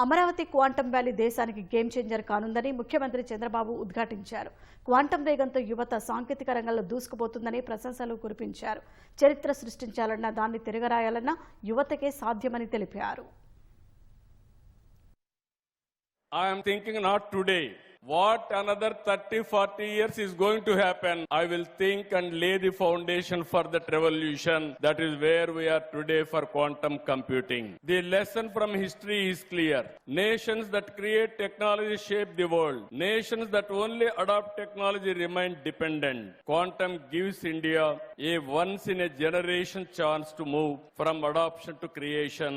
Amaravati quantum valley దేశానికి game changer కానుందని ముఖ్యమంత్రి చంద్రబాబు ఉద్ఘాటించారు. క్వాంటమ్ వేగంతో యువత సాంకేతిక రంగంలో దూసుకుపోతుందని ప్రశంసలు కురిపించారు. చరిత్ర సృష్టించాలన్నా దాన్ని తిరగరాయాలన్నా యువతకే సాధ్యమని తెలిపారు. I am thinking not today. What another 30-40 years is going to happen, I will think and lay the foundation for that revolution. That is where we are today for quantum computing. The lesson from history is clear. Nations that create technology shape the world. Nations that only adopt technology remain dependent. Quantum gives India a once-in-a-generation chance to move from adoption to creation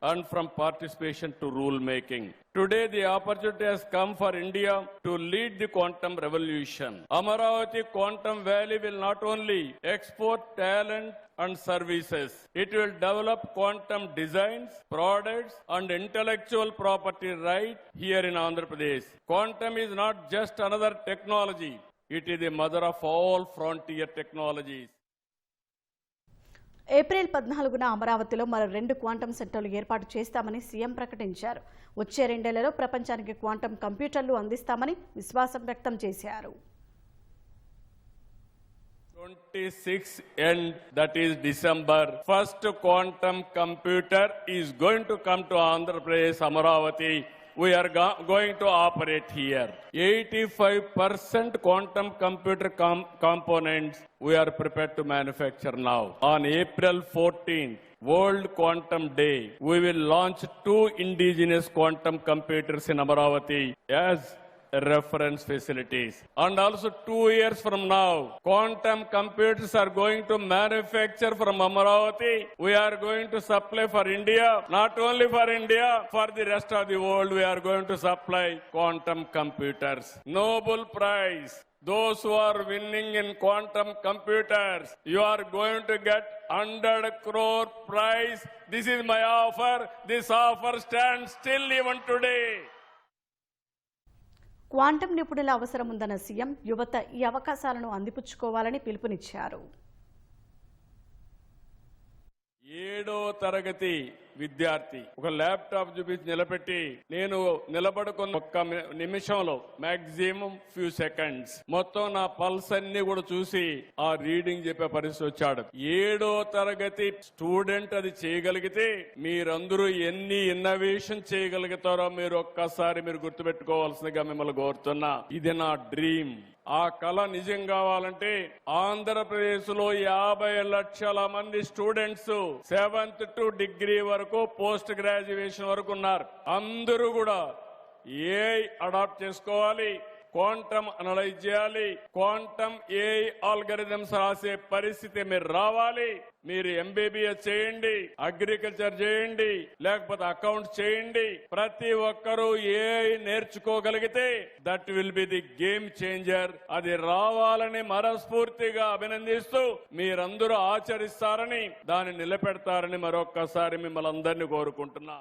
and from participation to rule-making. Today, the opportunity has come for India to lead the quantum revolution. Amaravati Quantum Valley will not only export talent and services, it will develop quantum designs, products, and intellectual property right here in Andhra Pradesh. Quantum is not just another technology, it is the mother of all frontier technologies. April 14న అమరావతిలో మరో 2 quantum సెంటర్లు ఏర్పాటు చేస్తామని CM ప్రకటించారు. వచ్చే 2 ఏళ్లలో ప్రపంచానికి క్వాంటమ్ కంప్యూటర్లు అందిస్తామని విశ్వాసం వ్యక్తం చేశారు. 26 end, that is December, first quantum computer is going to come to Andhra Pradesh, Amaravati. We are going to operate here. 85% quantum computer components we are prepared to manufacture now. On April 14th, World Quantum Day, we will launch 2 indigenous quantum computers in Amaravati as reference facilities. And also 2 years from now, quantum computers are going to manufacture from Amaravati. We are going to supply for India, not only for India, for the rest of the world we are going to supply quantum computers. Nobel Prize. Those who are winning in quantum computers, you are going to get 100 crore prize. This is my offer. This offer stands still even today. Quantum నిపుణుల అవసరం ఉందన్న CM యువత ఈ అవకాశాలను అందిపుచ్చుకోవాలని పిలుపునిచ్చారు. 7వ తరగతి విద్యార్థి ఒక ల్యాప్టాప్ చూపించి నిలబెట్టి నేను నిలబడుకున్న 1 నిమిషంలో మాక్సిమం ఫ్యూ సెకండ్స్ మొత్తం నా పల్స్ అన్ని కూడా చూసి ఆ రీడింగ్ చెప్పే పరిస్థితి వచ్చాడు. 7వ తరగతి స్టూడెంట్ అది చేయగలిగితే మీరందరూ ఎన్ని ఇన్నోవేషన్ చేయగలుగుతారో మీరు ఒక్కసారి మీరు గుర్తుపెట్టుకోవాల్సిందిగా మిమ్మల్ని కోరుతున్నా. ఇది నా డ్రీమ్. ఆ కళ నిజం కావాలంటే ఆంధ్రప్రదేశ్ లో 50 లక్షల మంది స్టూడెంట్స్ 7th to డిగ్రీ వరకు పోస్ట్ గ్రాడ్యుయేషన్ వరకు ఉన్నారు. అందరూ కూడా ఏఐ అడాప్ట్ చేసుకోవాలి, క్వాంటమ్ అనలైజ్ చేయాలి, క్వాంటమ్ ఏఐ ఆల్గరిథమ్స్ రాసే పరిస్థితి మీరు రావాలి. మీరు ఎంబీబీఎస్ చేయండి, అగ్రికల్చర్ చేయండి, లేకపోతే అకౌంట్స్ చేయండి. ప్రతి ఒక్కరూ ఏఐ నేర్చుకోగలిగితే that will be the game changer. అది రావాలని మనస్ఫూర్తిగా అభినందిస్తూ మీరందరూ ఆచరిస్తారని, దాన్ని నిలబెడతారని మరొక్కసారి మిమ్మల్ని అందరినీ కోరుకుంటున్నా.